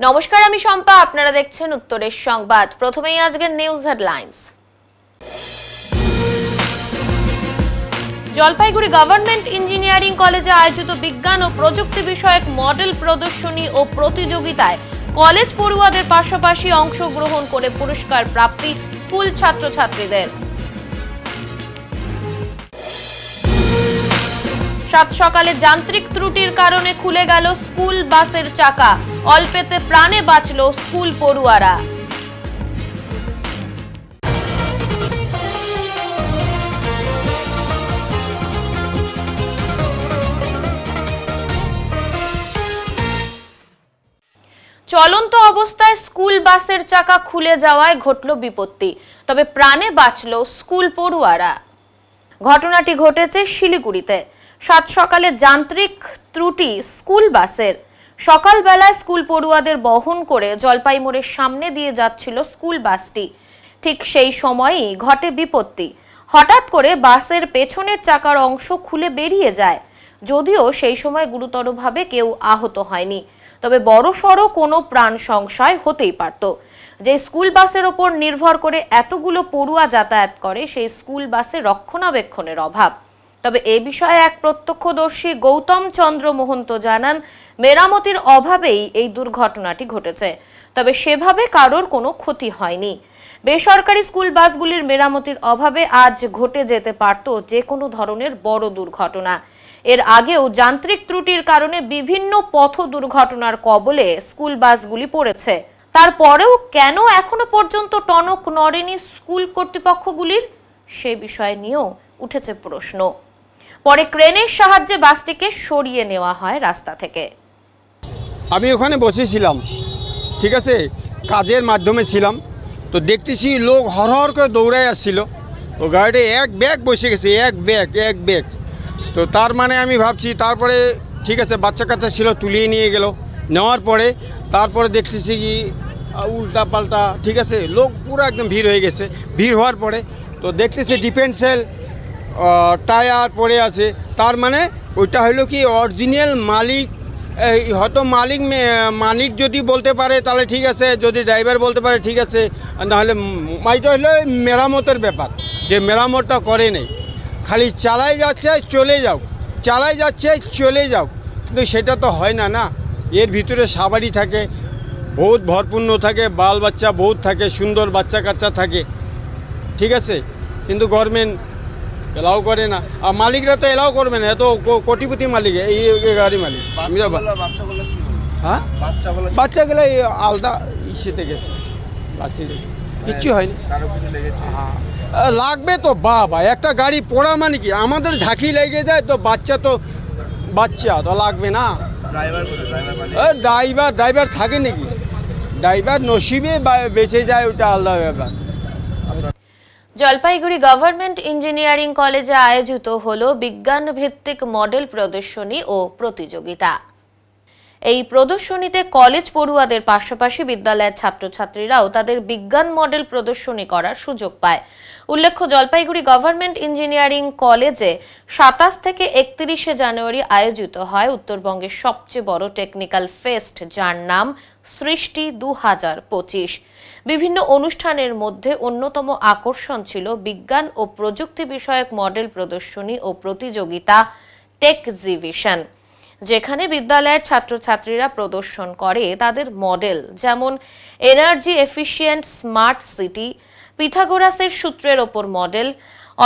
নমস্কার, আমি শম্পা। আপনারা দেখছেন উত্তরের সংবাদ। প্রথমেই আজকের news headlines. Jalpaiguri government engineering কলেজে আয়োজিত বিজ্ঞান ও প্রযুক্তি বিষয়ক মডেল প্রদর্শনী ও প্রতিযোগিতায় কলেজ পড়ুয়াদের পাশাপাশি অংশগ্রহণ করে পুরস্কার প্রাপ্তি স্কুল ছাত্রছাত্রীদের। সাত সকালে যান্ত্রিক ত্রুটির কারণে খুলে গেল স্কুল বাসের চাকা, অল্পেতে প্রাণে বাঁচল স্কুল পড়ুয়ারা। চলন্ত অবস্থায় স্কুল বাসের চাকা খুলে যাওয়ায় ঘটল বিপত্তি, তবে প্রাণে বাঁচল স্কুল পড়ুয়ারা। ঘটনাটি ঘটেছে শিলিগুড়িতে। সাত সকালে যান্ত্রিক ত্রুটি স্কুল বাসের। সকালবেলায় স্কুল পড়ুয়াদের বহন করে জলপাই মোড়ের সামনে দিয়ে যাচ্ছিল স্কুল বাসটি। ঠিক সেই সময়ই ঘটে বিপত্তি। হঠাৎ করে বাসের পেছনের চাকার অংশ খুলে বেরিয়ে যায়। যদিও সেই সময় গুরুতরভাবে কেউ আহত হয়নি, তবে বড়সড় কোনো প্রাণ সংশয় হতেই পারত। যে স্কুল বাসের ওপর নির্ভর করে এতগুলো পড়ুয়া যাতায়াত করে, সেই স্কুল বাসে রক্ষণাবেক্ষণের অভাব। তবে এ বিষয়ে এক প্রত্যক্ষদর্শী গৌতম চন্দ্র মহন্ত জানান, মেরামতির অভাবেই এই দুর্ঘটনাটি ঘটেছে। তবে সেভাবে কারোর কোনো ক্ষতি হয়নি। বেসরকারি স্কুল বাসগুলির মেরামতির অভাবে আজ ঘটে যেতে পারত যে কোনো ধরনের বড় দুর্ঘটনা। এর আগেও যান্ত্রিক ত্রুটির কারণে বিভিন্ন পথ দুর্ঘটনার কবলে স্কুল বাসগুলি পড়েছে। তারপরেও কেন এখনো পর্যন্ত টনক নড়েনি স্কুল কর্তৃপক্ষগুলির, সে বিষয় নিয়েও উঠেছে প্রশ্ন। পরে ক্রেনের সাহায্যে বাসটিকে সরিয়ে নেওয়া হয় রাস্তা থেকে। আমি ওখানে বসেছিলাম, ঠিক আছে, কাজের মাধ্যমে ছিলাম, তো দেখতেছি লোক হরহর করে দৌড়ায় আসছিল। ও গাড়িটা এক ব্যাগ বসে গেছে, এক ব্যাগ। তো তার মানে আমি ভাবছি, তারপরে ঠিক আছে বাচ্চা কাচ্চা ছিল, তুলিয়ে নিয়ে গেল। নেওয়ার পরে তারপরে দেখতেছি কি উল্টা পাল্টা, ঠিক আছে, লোক পুরো একদম ভিড় হয়ে গেছে। ভিড় হওয়ার পরে তো দেখতেছি ডিফেন্সেল টায়ার পড়ে আছে। তার মানে ওইটা হলো কি অরিজিনাল মালিক, হয়তো মালিক যদি বলতে পারে তাহলে ঠিক আছে, যদি ড্রাইভার বলতে পারে ঠিক আছে, নাহলে এটা হলো মেরামতের ব্যাপার, যে মেরামতটা করে নেই, খালি চালাই যাচ্ছে চলে যাও, কিন্তু সেটা তো হয় না। এর ভিতরে সাবারি থাকে, বহুত ভরপূর্ণ থাকে, বাল বাচ্চা বহুত থাকে, সুন্দর বাচ্চা কাচ্চা থাকে, ঠিক আছে, কিন্তু গভর্নমেন্ট এলাও করে না। আর মালিকরা তো এলাও করবে না, এত কোটিপতি মালিক এই গাড়ি মালিক। হ্যাঁ, বাচ্চাগুলো আলাদা ইসেতে গেছে, কিচ্ছু হয়নি। হ্যাঁ, লাগবে তো বাবা, একটা গাড়ি পড়া মানে কি আমাদের ঝাঁকি লেগে যায়, তো বাচ্চা তো লাগবে না। ড্রাইভার থাকে নাকি? ড্রাইভার নসিবে বেঁচে যায়, ওটা আলাদা ব্যাপার। জলপাইগুড়ি গভর্নমেন্ট ইঞ্জিনিয়ারিং কলেজে আয়োজিত হলো বিজ্ঞান ভিত্তিক মডেল প্রদর্শনী ও প্রতিযোগিতা। এই প্রদর্শনীতে কলেজ পড়ুয়াদের পাশাপাশি বিদ্যালয়ের ছাত্রছাত্রীরাও তাদের বিজ্ঞান মডেল প্রদর্শনী করার সুযোগ পায়। উল্লেখ্য, জলপাইগুড়ি গভর্নমেন্ট ইঞ্জিনিয়ারিং কলেজে 27 থেকে 31 জানুয়ারি আয়োজিত হয় উত্তরবঙ্গের সবচেয়ে বড় টেকনিক্যাল ফেস্ট, যার নাম সৃষ্টি 2025। বিভিন্ন অনুষ্ঠানের মধ্যে অন্যতম আকর্ষণ ছিল বিজ্ঞান ও প্রযুক্তি বিষয়ক মডেল প্রদর্শনী ও প্রতিযোগিতা টেকজিভিশন, যেখানে বিদ্যালয়ের ছাত্রছাত্রীরা প্রদর্শন করে তাদের মডেল, যেমন এনার্জি এফিশিয়েন্ট স্মার্ট সিটি, পিথাগোরাসের সূত্রের ওপর model,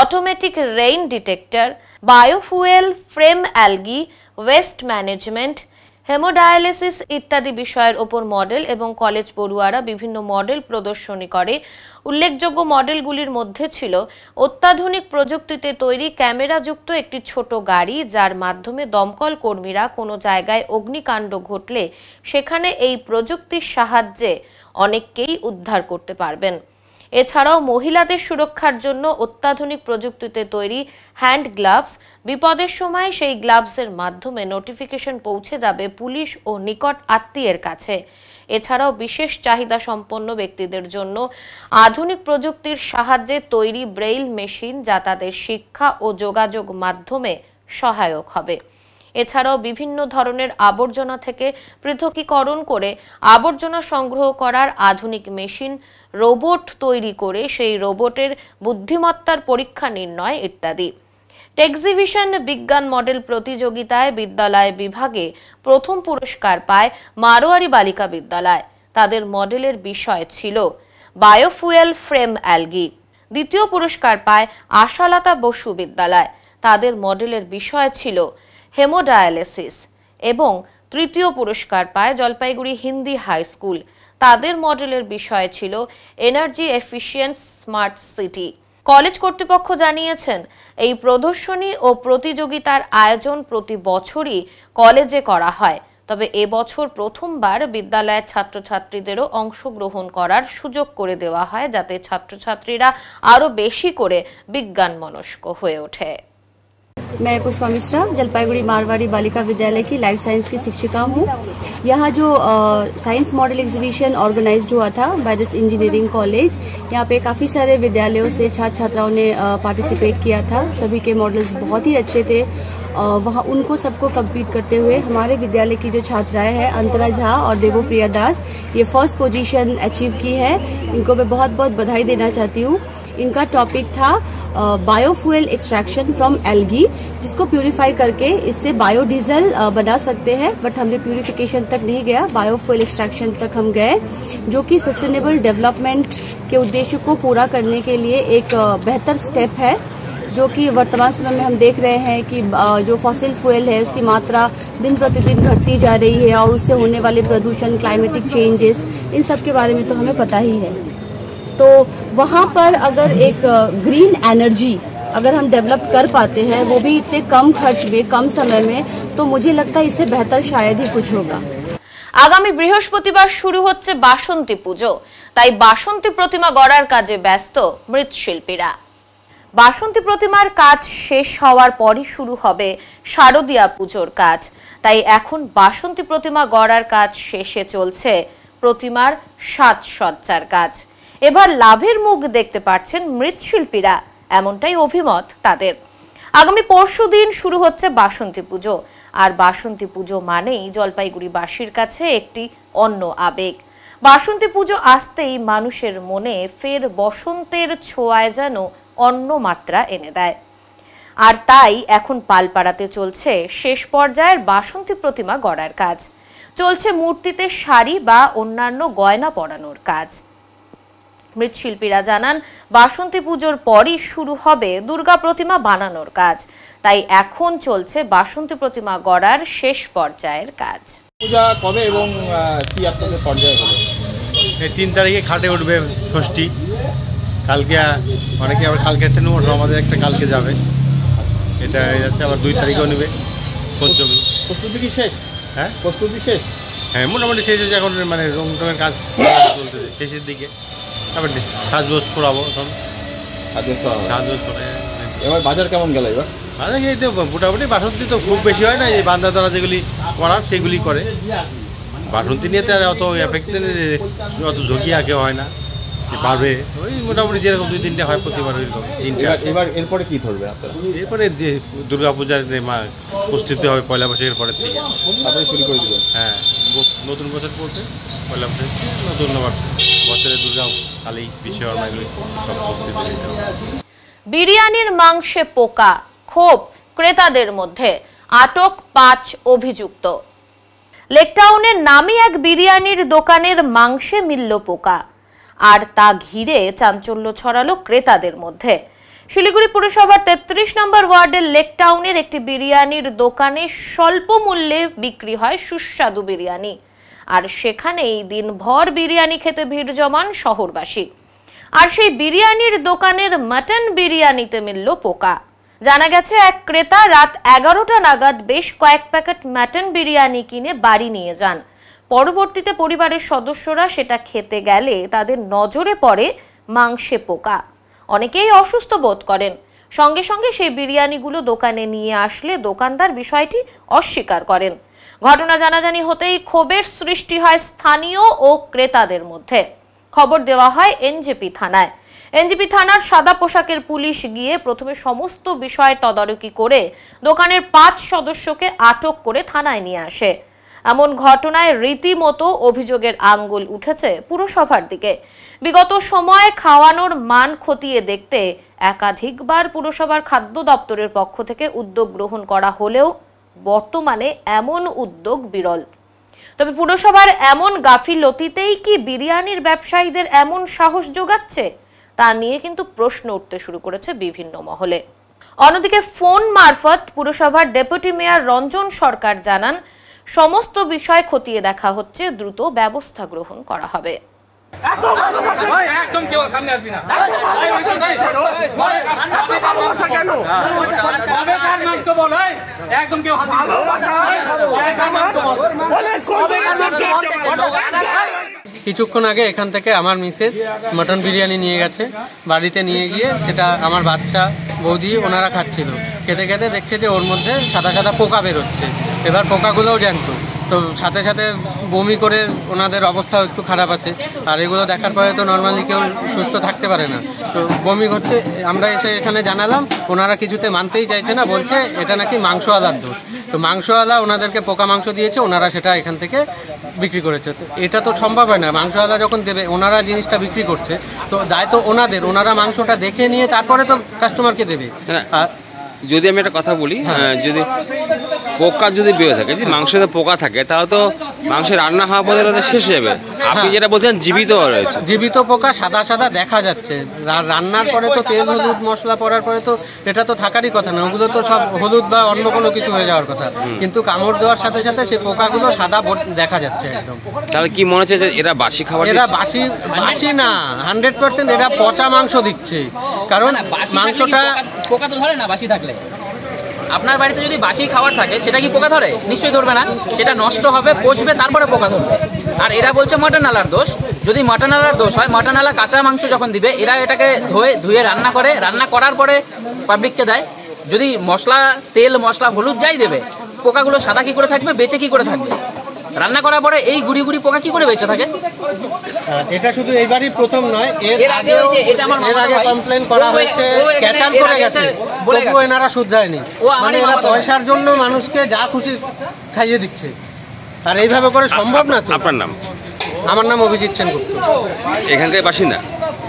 automatic rain detector, biofuel, frame algae, waste management, haemodialysis ইত্যাদি বিষয়ের ওপর মডেল। এবং কলেজ পড়ুয়ারা বিভিন্ন মডেল প্রদর্শনী করে। উল্লেখযোগ্য মডেলগুলির মধ্যে ছিল অত্যাধুনিক প্রযুক্তিতে তৈরি ক্যামেরাযুক্ত একটি ছোট গাড়ি, যার মাধ্যমে দমকল কর্মীরা কোনো জায়গায় অগ্নিকাণ্ড ঘটলে সেখানে এই প্রযুক্তির সাহায্যে অনেককেই উদ্ধার করতে পারবেন। এছাড়াও মহিলাদের সুরক্ষার জন্য অত্যাধুনিক প্রযুক্তিতে তৈরি হ্যান্ড গ্লাভস, বিপদের সময় সেই গ্লাভসের মাধ্যমে নোটিফিকেশন পৌঁছে যাবে পুলিশ ও নিকট আত্মীয়ের কাছে। এছাড়াও বিশেষ চাহিদা সম্পন্ন ব্যক্তিদের জন্য আধুনিক প্রযুক্তির সাহায্যে তৈরি ব্রেইল মেশিন, যা তাদের শিক্ষা ও যোগাযোগ মাধ্যমে সহায়ক হবে। এছাড়াও বিভিন্ন ধরনের আবর্জনা থেকে পৃথকীকরণ করে আবর্জনা সংগ্রহ করার আধুনিক মেশিন, রোবট তৈরি করে সেই রোবটের বুদ্ধিমত্তার পরীক্ষা নির্ণয় ইত্যাদি। টেক্সিভিশন বিজ্ঞান মডেল প্রতিযোগিতায় বিদ্যালয় বিভাগে প্রথম পুরস্কার পায় মারোয়ারি বালিকা বিদ্যালয়। তাদের মডেলের বিষয় ছিল বায়োফুয়েল ফ্রেম অ্যালগি। দ্বিতীয় পুরস্কার পায় আশালতা বসু বিদ্যালয়। তাদের মডেলের বিষয় ছিল হেমোডায়ালিসিস। এবং তৃতীয় পুরস্কার পায় জলপাইগুড়ি হিন্দি হাই স্কুল। তাদের মডেলের বিষয় ছিল energy efficient smart city. College কর্তৃপক্ষ জানিয়েছেন, এই প্রদর্শনী ও প্রতিযোগিতার আয়োজন প্রতি বছরই কলেজে করা হয়, তবে এবছর প্রথমবার বিদ্যালয়ের ছাত্রছাত্রীদেরও অংশগ্রহণ করার সুযোগ করে দেওয়া হয়, যাতে ছাত্রছাত্রীরা আরো বেশি করে বিজ্ঞান মনস্ক হয়ে ওঠে। मैं पुष्पा मिश्रा जलपाईगुड़ी मारवाड़ी बालिका विद्यालय की लाइफ साइंस की शिक्षिका हूँ। यहाँ जो साइंस मॉडल एग्जीबिशन ऑर्गेनाइज्ड हुआ था बाय दिस इंजीनियरिंग कॉलेज, यहाँ पे काफ़ी सारे विद्यालयों से छात्र छात्राओं ने पार्टिसिपेट किया था। सभी के मॉडल्स बहुत ही अच्छे थे। वहाँ उनको सबको कम्पीट करते हुए हमारे विद्यालय की जो छात्राएं हैं अंतरा झा और देवोप्रिया दास, ये फर्स्ट पोजीशन अचीव की है। इनको मैं बहुत बहुत बधाई देना चाहती हूँ। इनका टॉपिक था बायोफ्यूल एक्सट्रैक्शन फ्रॉम एल्गी, जिसको प्यूरिफाई करके इससे बायोडीजल बना सकते हैं। बट हमने प्यूरिफिकेशन तक नहीं गया, बायोफ्यूल एक्सट्रैक्शन तक हम गए, जो कि सस्टेनेबल डेवलपमेंट के उद्देश्य को पूरा करने के लिए एक बेहतर स्टेप है, जो कि वर्तमान समय में हम देख रहे हैं कि जो फॉसिल फ्यूल है उसकी मात्रा दिन प्रतिदिन घटती जा रही है और उससे होने वाले प्रदूषण, क्लाइमेटिक चेंजेस, इन सब के बारे में तो हमें पता ही है। तो वहाँ पर अगर एक ग्रीन एनर्जी अगर हम डेवलप कर पाते हैं, वो भी इतने कम खर्च में, कम समय में, तो मुझे लगता है इससे बेहतर शायद ही कुछ होगा। আগামী বৃহস্পতিবার শুরু হচ্ছে বাসন্তী পুজো, তাই বাসন্তী প্রতিমা গড়ার কাজে ব্যস্ত মৃৎশিল্পীরা। বাসন্তী প্রতিমার কাজ শেষ হওয়ার পরই শুরু হবে শারদীয়া পুজোর কাজ, তাই এখন বাসন্তী প্রতিমা গড়ার কাজ শেষে চলছে প্রতিমার সাজসজ্জার কাজ। এবার লাভের মুখ দেখতে পাচ্ছেন মৃৎশিল্পীরা, এমনটাই অভিমত তাদের। আগামী পরশুদিন শুরু হচ্ছে বাসন্তী পুজো, আর বাসন্তী পুজো মানেই জলপাইগুড়িবাসীর কাছে একটি অন্য আবেগ। বাসন্তী পুজো আসতেই মানুষের মনে ফের বসন্তের ছোঁয়ায় যেন অন্য মাত্রা এনে দেয়। আর তাই এখন পালপাড়াতে চলছে শেষ পর্যায়ের বাসন্তী প্রতিমা গড়ার কাজ। চলছে মূর্তিতে শাড়ি বা অন্যান্য গয়না পরানোর কাজ। মৃৎশিল্পীরা জানান, বাসন্তী পুজোর পরই শুরু হবে দুর্গা প্রতিমা বানানোর কাজ, তাই এখন চলছে বাসন্তী প্রতিমা গড়ার শেষ পর্যায়ের কাজ। পূজা কবে এবং কি আপনাদের পর্যায়ে হবে? এই 3 তারিখে খাটে উঠবে ষষ্ঠী, কালকে অনেকে আবার কালকে ট্রেনে উঠবে, আমাদের একটা কালকে যাবে, এটা যাচ্ছে আবার 2 তারিখেও নেবে পঞ্চমী। প্রস্তুতি কি শেষ? হ্যাঁ, প্রস্তুতি শেষ। হ্যাঁ, মোটামুটি শেষ হয়েছে, এখন মানে রং টঙের কাজ চলতেছে শেষের দিকে। তারপর সাজগোজ করাবো, এখন সাজগোজ করে। এবার বাজার কেমন গেল? এবার বাজার এই তো মোটামুটি বাসন্তী তো খুব বেশি হয় না, এই বান্দা ধরা যেগুলি করার সেগুলি করে। বাসন্তী নিয়ে তো আর অত এফেক্ট অত ঝুঁকি কেউ হয় না, পারবে ওই মোটামুটি যেরকম 2-3টে হয় প্রতিবার ওইরকম 3টে। এবার এরপরে কি ধরবে আপনারা? এরপরে দুর্গাপূজার প্রস্তুতি হবে পয়লা বৈশাখের পরের থেকে, তারপরে শুরু করে দেবেন। হ্যাঁ, নতুন বছর পড়বে পয়লা বৈশাখ, নতুন বছরে দুর্গা, কালী, বিশ্বকর্মা এগুলি সব প্রস্তুতি নিতে হবে। বিরিয়ানির মাংসে পোকা, ক্ষোভ ক্রেতাদের মধ্যে, আটক 5 অভিযুক্ত। লেকটাউনের নামী এক বিরিয়ানির দোকানের মাংসে মিলল পোকা, আর তা ঘিরে চাঞ্চল্য ছড়ালো ক্রেতাদের মধ্যে। শিলিগুড়ি পুরসভার 33 নম্বর ওয়ার্ডের লেকটাউনের একটি বিরিয়ানির দোকানে স্বল্প মূল্যে বিক্রি হয় সুস্বাদু বিরিয়ানি, আর সেখানেই দিনভর বিরিয়ানি খেতে ভিড় জমান শহরবাসী। আর সেই বিরিয়ানির দোকানের মাটন বিরিয়ানিতে মিলল পোকা। জানা গেছে, এক ক্রেতা রাত 11টা নাগাদ বেশ কয়েক প্যাকেট মাটন বিরিয়ানি কিনে বাড়ি নিয়ে যান। পরবর্তীতে পরিবারের সদস্যরা সেটা খেতে গেলে তাদের নজরে পড়ে মাংসে পোকা। অনেকেই অসুস্থ বোধ করেন। সঙ্গে সঙ্গে সেই বিরিয়ানিগুলো দোকানে নিয়ে আসলে দোকানদার বিষয়টি অস্বীকার করেন। ঘটনা জানাজানি হতেই ক্ষোভের সৃষ্টি হয় স্থানীয় ও ক্রেতাদের মধ্যে। খবর দেওয়া হয় এনজেপি থানায়। এনজিপি থানার সাদা পোশাকের পুলিশ গিয়ে প্রথমে সমস্ত বিষয় তদারকি করে দোকানের 5 সদস্যকে আটক করে থানায় নিয়ে আসে। এমন ঘটনায় রীতিমতো অভিযোগের আঙ্গুল উঠেছে পুরসভার দিকে। বিগত সময়ে খাওয়ানোর মান খতিয়ে দেখতে একাধিকবার পুরসভার খাদ্য দপ্তরের পক্ষ থেকে উদ্যোগ গ্রহণ করা হলেও বর্তমানে এমন উদ্যোগ বিরল। তবে পুরসভার এমন গাফিলতিতেই কি বিরিয়ানির ব্যবসায়ীদের এমন সাহস যোগাচ্ছে তা নিয়ে কিন্তু প্রশ্ন উঠতে শুরু করেছে বিভিন্ন মহলে। অন্যদিকে ফোন মারফত পুরসভার ডেপুটি মেয়র রঞ্জন সরকার জানান, সমস্ত বিষয় খতিয়ে দেখা হচ্ছে, দ্রুত ব্যবস্থা গ্রহণ করা হবে। কিছুক্ষণ আগে এখান থেকে আমার মিসেস মটন বিরিয়ানি নিয়ে গেছে, বাড়িতে নিয়ে গিয়ে সেটা আমার বাচ্চা বৌদি ওনারা খাচ্ছিল। খেতে খেতে দেখছে যে ওর মধ্যে সাদা সাদা পোকা বেরোচ্ছে। এবার পোকাগুলোও জ্যান্ত, তো সাথে সাথে বমি করে ওনাদের অবস্থা একটু খারাপ আছে। আর এগুলো দেখার পরে তো নর্মালি কেউ সুস্থ থাকতে পারে না, তো বমি করতে আমরা এসে এখানে জানালাম, ওনারা কিছুতে মানতেই চাইছে না, বলছে এটা নাকি মাংসওয়ালার দোষ। তো মাংসওয়ালা ওনাদেরকে পোকা মাংস দিয়েছে, ওনারা সেটা এখান থেকে বিক্রি করেছে। তো এটা তো সম্ভব হয় না, মাংসওয়ালা যখন দেবে ওনারা জিনিসটা বিক্রি করছে, তো দায় তো ওনাদের, ওনারা মাংসটা দেখে নিয়ে তারপরে তো কাস্টমারকে দেবে। আর যদি আমি একটা কথা বলি, যদি পোকা যদি বেরো থাকে, যদি মাংসতে পোকা থাকে, তাহলে তো মাংস রান্না হওয়া পর্যন্ত শেষ হয়ে যাবে। আপনি যেটা বলছেন জীবিত রয়েছে, জীবিত পোকা সাদা সাদা দেখা যাচ্ছে। রান্নার পরে তো তেল হলুদ মশলা পড়ার পরে তো এটা তো থাকারই কথা না, ওগুলো তো সব হলুদ বা অন্য কোনো কিছু হয়ে যাওয়ার কথা, কিন্তু কামড় দেওয়ার সাথে সাথে সেই পোকাগুলো সাদা দেখা যাচ্ছে একদম। তাহলে কি মনে হচ্ছে যে এরা বাসি খাবার? এরা বাসি না, 100% এরা পচা মাংস দিচ্ছে। কারণ মাংসটা পোকা তো ধরে না বাসি থাকলে। আপনার বাড়িতে যদি বাসি খাবার থাকে সেটা কি পোকা ধরে? নিশ্চয়ই ধরবে না, সেটা নষ্ট হবে, পচবে, তারপরে পোকা ধরবে। আর এরা বলছে মটনওয়ালার দোষ। যদি মটনওয়ালার দোষ হয়, মটনওয়ালা কাঁচা মাংস যখন দিবে এরা এটাকে ধুয়ে রান্না করে, রান্না করার পরে পাবলিককে দেয়। যদি মশলা তেল মশলা হলুদ যাই দেবে, পোকাগুলো সাদা কি করে থাকবে, বেঁচে কি করে থাকবে? রান্না করার পরে এই গুড়ি গুড়ি পোকা কি করে বেঁচে থাকে? এটা শুধু এইবারই প্রথম নয়, এর আগে কমপ্লেন করা হয়েছে, ক্যাচাল করে গেছে, তবুও এনারা শুধরায়নি। মানে এরা পয়সার জন্য মানুষকে যা খুশি খাইয়ে দিচ্ছে, আর এইভাবে করে সম্ভব না। আপনার নাম? আমার নাম অভিজিৎ সেনগুপ্ত, এখানকার বাসিন্দা।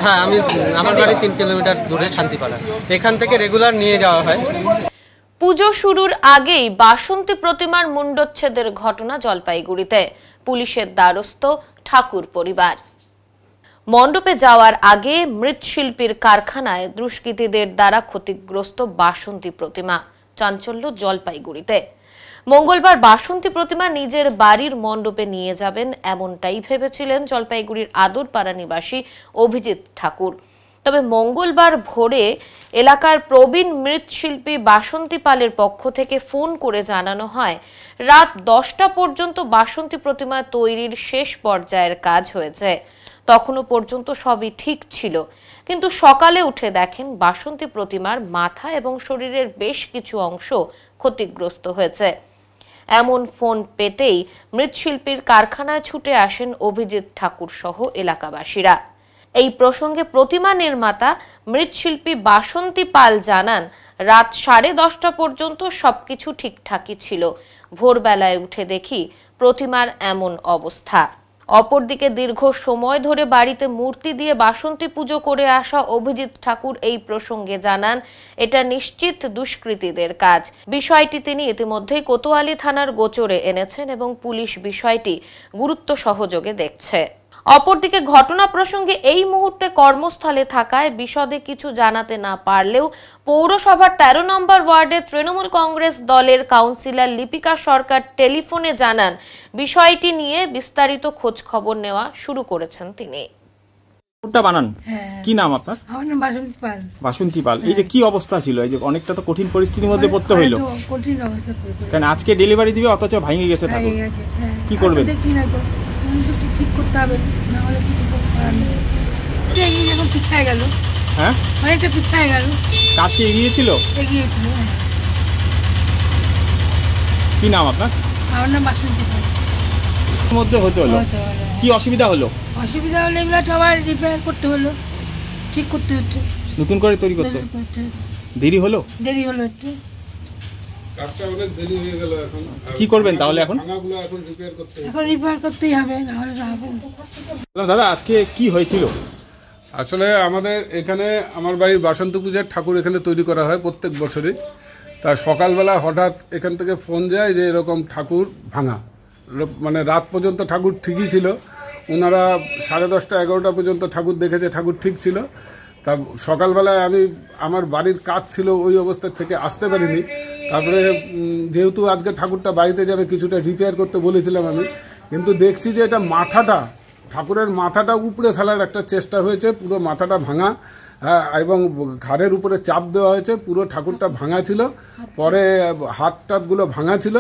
হ্যাঁ, আমার বাড়ি 3 কিলোমিটার দূরে শান্তিপাড়া, এখান থেকে রেগুলার নিয়ে যাওয়া হয়। পুজো শুরুর আগেই বাসন্তী প্রতিমার মুণ্ডচ্ছেদের ঘটনা জলপাইগুড়িতে, পুলিশের দ্বারস্থ ঠাকুর পরিবার। মণ্ডপে যাওয়ার আগে মৃৎশিল্পীর কারখানায় দুষ্কৃতীদের দ্বারা ক্ষতিগ্রস্ত বাসন্তী প্রতিমা, চাঞ্চল্য জলপাইগুড়িতে। মঙ্গলবার বাসন্তী প্রতিমা নিজের বাড়ির মণ্ডপে নিয়ে যাবেন এমনটাই ভেবেছিলেন জলপাইগুড়ির আদরপাড়া নিবাসী অভিজিৎ ঠাকুর। তবে মঙ্গলবার ভোরে এলাকার প্রবীণ মৃৎশিল্পী বাসন্তী পালের পক্ষ থেকে ফোন করে জানানো হয়, রাত 10টা পর্যন্ত বাসন্তী প্রতিমা তৈরির শেষ পর্যায়ের কাজ হয়েছে, তখনও পর্যন্ত সবই ঠিক ছিল। কিন্তু সকালে উঠে দেখেন বাসন্তী প্রতিমার মাথা এবং শরীরের বেশ কিছু অংশ ক্ষতিগ্রস্ত হয়েছে। এমন ফোন পেতেই মৃৎশিল্পীর কারখানায় ছুটে আসেন অভিজিৎ ঠাকুর সহ এলাকাবাসীরা। এই প্রসঙ্গে প্রতিমা নির্মাতা মৃৎশিল্পী বাসন্তী পাল জানান, রাত 10:30 পর্যন্ত সবকিছু ঠিকঠাকই ছিল, ভোরবেলায় উঠে দেখি প্রতিমার এমন অবস্থা। অপরদিকে দীর্ঘ সময় ধরে বাড়িতে মূর্তি দিয়ে বাসন্তী পুজো করে আসা অভিজিৎ ঠাকুর এই প্রসঙ্গে জানান, এটা নিশ্চিত দুষ্কৃতীদের কাজ। বিষয়টি তিনি ইতিমধ্যেই কোতোয়ালি থানার গোচরে এনেছেন এবং পুলিশ বিষয়টি গুরুত্ব সহযোগে দেখছে। অপরদিকে ঘটনা প্রসঙ্গে এই মুহূর্তে কর্মস্থলে থাকায় বিশদে কিছু জানাতে না পারলেও পৌরসভার 13 নম্বর ওয়ার্ডে তৃণমূল কংগ্রেস দলের কাউন্সিলর লিপিকা সরকার টেলিফোনে জানান, বিষয়টি নিয়ে বিস্তারিত খোঁজ খবর নেওয়া শুরু করেছেন তিনি। বানান কি নাম আপনার? আমার নাম বাসন্তী পাল। বাসন্তী পাল, এই যে কি অবস্থা ছিল, এই যে অনেকটা তো কঠিন পরিস্থিতির মধ্যে পড়তে হইলো। কঠিন অবস্থা পড়তে, কারণ আজকে ডেলিভারি দিবে অথচ ভেঙে গেছে ঠাকুর, কি করবেন? দেখি না তো, ঠিক করতে হবে, না হলে কিছু করার নেই। এখন পিছায় গেল, হ্যাঁ অনেকটা পিছায় গেল। কাজ কি এগিয়েছিল? এগিয়েছিল। কি নাম আপনার? আমার নাম বাসন্তী পাল। মধ্যে হতে হলো, কি অসুবিধা হলো? অসুবিধা হলো এগুলো সবার রিপেয়ার করতে হলো, ঠিক করতে হচ্ছে, নতুন করে তৈরি করতে দেরি হলো একটু। কি করবেন তাহলে এখন? এখন রিপেয়ার করতেই হবে, নাহলে তো হবে না। দাদা আজকে কি হয়েছিল? আসলে আমাদের এখানে আমার বাড়ির বাসন্ত পূজার ঠাকুর এখানে তৈরি করা হয় প্রত্যেক বছরই। তার সকালবেলা হঠাৎ এখান থেকে ফোন যায় যে এরকম ঠাকুর ভাঙা, মানে রাত পর্যন্ত ঠাকুর ঠিকই ছিল। ওনারা 10:30 11টা পর্যন্ত ঠাকুর দেখেছে, ঠাকুর ঠিক ছিল। তা সকালবেলায় আমি আমার বাড়ির কাজ ছিল, ওই অবস্থা থেকে আসতে পারিনি। তারপরে যেহেতু আজকে ঠাকুরটা বাড়িতে যাবে, কিছুটা রিপেয়ার করতে বলেছিলাম আমি, কিন্তু দেখছি যে এটা মাথাটা, ঠাকুরের মাথাটা উপরে ফেলার একটা চেষ্টা হয়েছে, পুরো মাথাটা ভাঙা, এবং ঘাড়ের উপরে চাপ দেওয়া হয়েছে, পুরো ঠাকুরটা ভাঙা ছিল। পরে হাত টাতগুলো ভাঙা ছিল,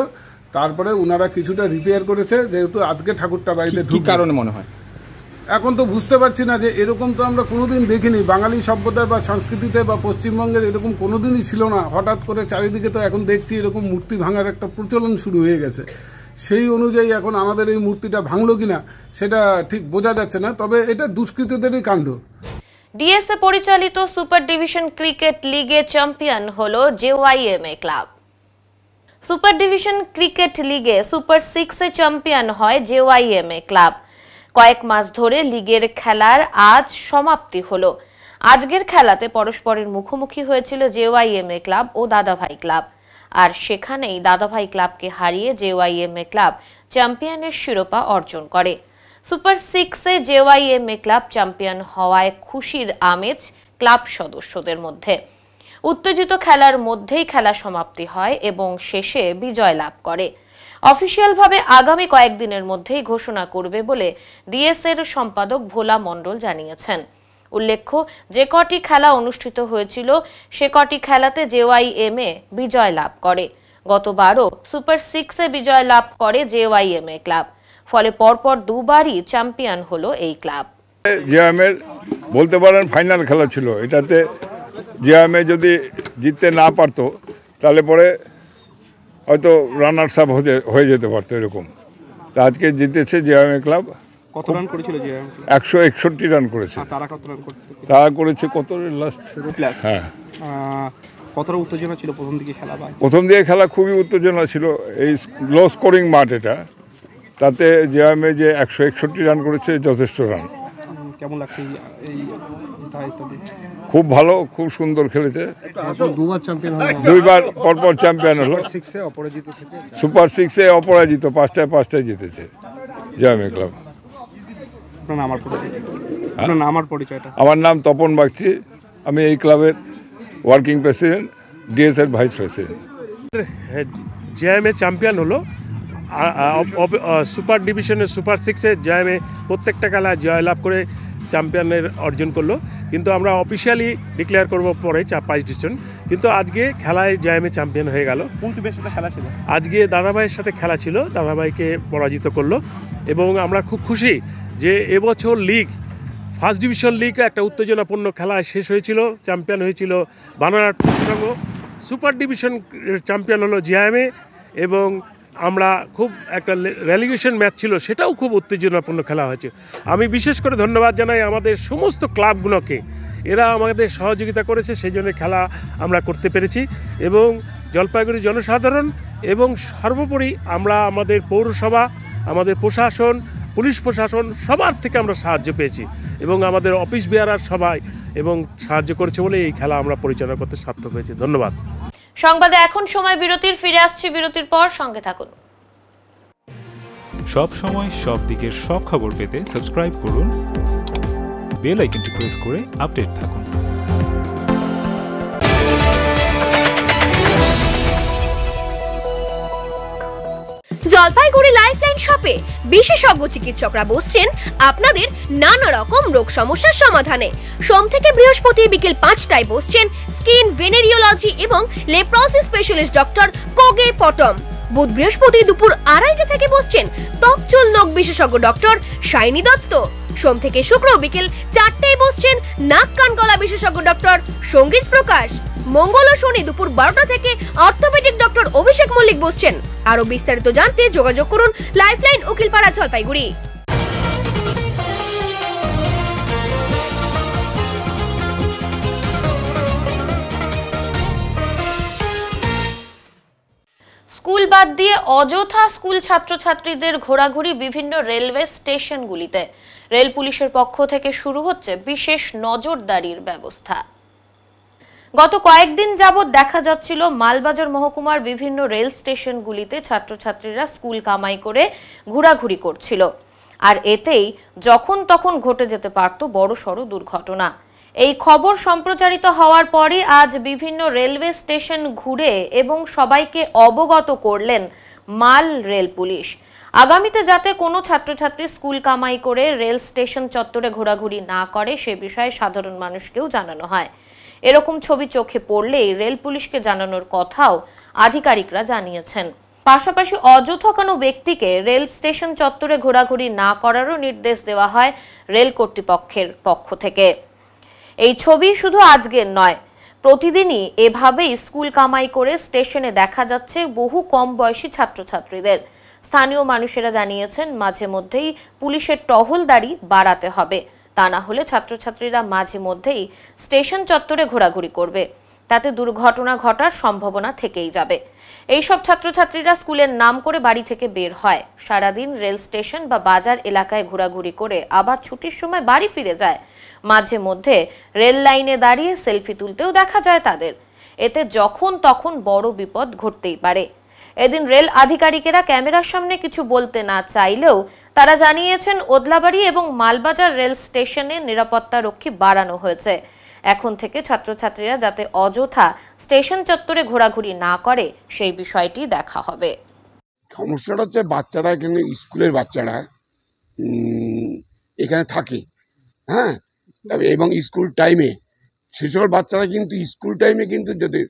তারপরে ওনারা কিছুটা রিপেয়ার করেছে। যেহেতু আজকে ঠাকুরটা বাড়িতে কি কারণে মনে হয়? এখন তো বুঝতে পারছি না, যে এরকম তো আমরা কোনোদিন দেখিনি বাঙালি সভ্যতায় বা সংস্কৃতিতে বা পশ্চিমবঙ্গের, এরকম কোনোদিনই ছিল না। হঠাৎ করে চারিদিকে তো এখন দেখছি এরকম মূর্তি ভাঙার একটা প্রচলন শুরু হয়ে গেছে। সেই অনুযায়ী এখন আমাদের এই মূর্তিটা ভাঙলো কিনা সেটা ঠিক বোঝা যাচ্ছে না, তবে এটা দুষ্কৃতীদেরই কাণ্ড। ডিএসএ পরিচালিত সুপার ডিভিশন ক্রিকেট লিগে চ্যাম্পিয়ন হলো JYMA club. Super division cricket লিগে সুপার 6-এ চ্যাম্পিয়ন হয় জেওয়াইএমএ ক্লাব। কয়েক মাস ধরে লিগের খেলার আজ সমাপ্তি হলো। আজকের খেলাতে পরস্পরের মুখোমুখি হয়েছিল জেওয়াইএমএ ক্লাব ও দাদাভাই ক্লাব, আর সেখানেই দাদাভাই ক্লাবকে হারিয়ে জেওয়াইএমএ ক্লাব চ্যাম্পিয়নের শিরোপা অর্জন করে। সুপার 6-এ জেওয়াইএমএ ক্লাব চ্যাম্পিয়ন হওয়ায় খুশির আমেজ ক্লাব সদস্যদের মধ্যে। উত্তেজিত খেলার মধ্যেই খেলা সমাপ্তি হয় এবং শেষে বিজয় লাভ করে। অফিসিয়ালভাবে আগামী কয়েকদিনের মধ্যেই ঘোষণা করবে বলে ডিএসএর সম্পাদক ভোলা মণ্ডল জানিয়েছেন। উল্লেখ্য, যে কটি খেলা অনুষ্ঠিত হয়েছিল সে কটি খেলাতে জেওয়াইএমএ বিজয় লাভ করে। গতবারও সুপার 6-এ বিজয় লাভ করে জেওয়াইএমএ ক্লাব, ফলে পরপর দুবারই চ্যাম্পিয়ন হলো এই ক্লাব। জেওয়াইএমএর বলতে পারেন ফাইনাল খেলা ছিল। এটাতে জেওয়াইএমএ যদি জিততে না পারতো তাহলে পরে হয়তো রানার্স আপ হয়ে যেতে পারতো এরকম। তা আজকে জিতেছে জেওয়াইএমএ ক্লাব। কত রান করেছিল জেওয়াইএমএ? 161 রান করেছে। তারা কত রান করেছে? তারা করেছে কত লাস্ট? হ্যাঁ। কতটা উত্তেজনা ছিল প্রথম দিকে খেলা? প্রথম দিকে খেলা খুবই উত্তেজনা ছিল। এই লো স্কোরিং মাঠ এটা, তাতে জেওয়াইএমএ যে 161 রান করেছে যথেষ্ট রান। কেমন লাগছে এই? খুব ভালো, খুব সুন্দর খেলেছে। দুবার চ্যাম্পিয়ন হলো, দুইবার পরপর চ্যাম্পিয়ন হলো। সুপার 6-এ অপরাজিত, 5টায় জিতেছে জেওয়াইএমএ ক্লাব। আমার নাম তপন বাগচি, আমি এই ক্লাবের ওয়ার্কিং প্রেসিডেন্ট, ডিএসএর ভাইস প্রেসিডেন্ট। জেওয়াইএমএ চ্যাম্পিয়ন হলো। সুপার ডিভিশনের সুপার 6-এ জেওয়াইএমএ প্রত্যেকটা খেলায় জয়লাভ করে চ্যাম্পিয়নের অর্জন করলো, কিন্তু আমরা অফিসিয়ালি ডিক্লেয়ার করব পরে 5 ডিভিশন। কিন্তু আজকে খেলায় জেওয়াইএমএ চ্যাম্পিয়ন হয়ে গেল। আজকে দাদাভাইয়ের সাথে খেলা ছিল, দাদাভাইকে পরাজিত করলো এবং আমরা খুব খুশি যে এবছর লিগ, ফার্স্ট ডিভিশন লিগ একটা উত্তেজনাপূর্ণ খেলায় শেষ হয়েছিল, চ্যাম্পিয়ন হয়েছিল বানারহাট সংঘ। সুপার ডিভিশন চ্যাম্পিয়ন হলো জেওয়াইএমএ এবং আমরা খুব একটা রেলিগেশন ম্যাচ ছিল, সেটাও খুব উত্তেজনাপূর্ণ খেলা হয়েছে। আমি বিশেষ করে ধন্যবাদ জানাই আমাদের সমস্ত ক্লাবগুলোকে, এরা আমাদের সহযোগিতা করেছে, সেই জন্য খেলা আমরা করতে পেরেছি। এবং জলপাইগুড়ি জনসাধারণ এবং সর্বোপরি আমরা আমাদের পৌরসভা, আমাদের প্রশাসন, পুলিশ প্রশাসন সবার থেকে আমরা সাহায্য পেয়েছি এবং আমাদের অফিস বেয়ারার সবাই এবং সাহায্য করেছে বলে এই খেলা আমরা পরিচালনা করতে সার্থক হয়েছে। ধন্যবাদ। সংবাদে এখন সময় বিরতির, ফিরে আসছি বিরতির পর, সঙ্গে থাকুন। সব সময় সব দিকের সব খবর পেতে সাবস্ক্রাইব করুন, বেল আইকনটি প্রেস করে আপডেট থাকুন। জলপাইগুড়ি লাইফলাইন শপে বিশেষজ্ঞ চিকিৎসকরা বসছেন আপনাদের নানা রকম রোগ সমস্যার সমাধানে। সোম থেকে বৃহস্পতি বিকেল 5টায় বসছেন স্কিন, ভেনেরিওলজি এবং লেপ্রোসি স্পেশালিস্ট ডক্টর কোগে পটম। বুধ বৃহস্পতি দুপুর 2:30 থেকে বসছেন ত্বক চুল নখ বিশেষজ্ঞ ডক্টর শাইনি দত্ত। সোম থেকে শুক্র বিকেল 4টায় বসছেন নাক কান গলা বিশেষজ্ঞ ডক্টর সঙ্গীত প্রকাশ। মঙ্গল ও শনি দুপুর 12টা থেকে অর্থোপেডিক ডক্টর অভিষেক মল্লিক বসছেন। আরো বিস্তারিত জানতে যোগাযোগ করুন লাইফলাইন উকিলপাড়া, জলপাইগুড়ি। বাদ দিয়ে অযথা স্কুল ছাত্রছাত্রীদের ঘোরাঘুরি বিভিন্ন রেলওয়ে স্টেশনগুলিতে রেল পুলিশের পক্ষ থেকে শুরু হচ্ছে বিশেষ নজরদারির ব্যবস্থা। গত কয়েকদিন যাবৎ দেখা যাচ্ছিল মালবাজার মহকুমার বিভিন্ন রেল স্টেশনগুলিতে ছাত্রছাত্রীরা স্কুল কামাই করে ঘোরাঘুরি করছিল, আর এতেই যখন তখন ঘটে যেতে পারত বড়সড় দুর্ঘটনা। এই খবর সম্প্রচারিত হওয়ার পরে আজ বিভিন্ন রেলওয়ে স্টেশন ঘুরে এবং সবাইকে অবগত করলেন মাল রেল পুলিশ। আগামীতে যাতে কোনো ছাত্রছাত্রী স্কুল কামাই করে রেল স্টেশন চত্বরে ঘোরাঘুরি না করে সে বিষয়ে সাধারণ মানুষকেও জানানো হয়। এরকম ছবি চোখে পড়লেই রেল পুলিশকে জানানোর কথাও আধিকারিকরা জানিয়েছেন। পাশাপাশি অযথা কোনো ব্যক্তিকে রেল স্টেশন চত্বরে ঘোরাঘুরি না করারও নির্দেশ দেওয়া হয় রেল কর্তৃপক্ষের পক্ষ থেকে। এই ছবি শুধু আজকের নয়, প্রতিদিনই এভাবেই স্কুল কামাই করে স্টেশনে দেখা যাচ্ছে বহু কম বয়সী ছাত্রছাত্রীদের। স্থানীয় মানুষেরা জানিয়েছেন মাঝে মধ্যেই পুলিশের টহলদারি বাড়াতে হবে, তা না হলে ছাত্রছাত্রীরা মাঝে মধ্যেই স্টেশন চত্বরে ঘোরাঘুরি করবে, তাতে দুর্ঘটনা ঘটার সম্ভাবনা থেকেই যাবে। এইসব ছাত্রছাত্রীরা স্কুলের নাম করে বাড়ি থেকে বের হয়, সারাদিন রেল স্টেশন বা বাজার এলাকায় ঘোরাঘুরি করে আবার ছুটির সময় বাড়ি ফিরে যায়। মাঝে মধ্যে রেল লাইনে দাঁড়িয়ে সেলফি তুলতেও দেখা যায় তাদের। এতে যখন তখন বড় বিপদ ঘটতেই পারে। এদিন রেল আধিকারিকেরা ক্যামেরার সামনে কিছু বলতে না চাইলেও তারা জানিয়েছেন ওদলাবাড়ি এবং মালবাজার রেল স্টেশনে নিরাপত্তা রক্ষী বাড়ানো হয়েছে। এখন থেকে ছাত্রছাত্রীরা যাতে অযথা স্টেশন চত্বরে ঘোরাঘুরি না করে সেই বিষয়টি দেখা হবে। সমস্যাটা হচ্ছে বাচ্চারা এখানে স্কুলের বাচ্চারা এখানে থাকে, হ্যাঁ, এবং স্কুল টাইমে সেই সকল বাচ্চারা কিন্তু স্কুল টাইমে কিন্তু যদি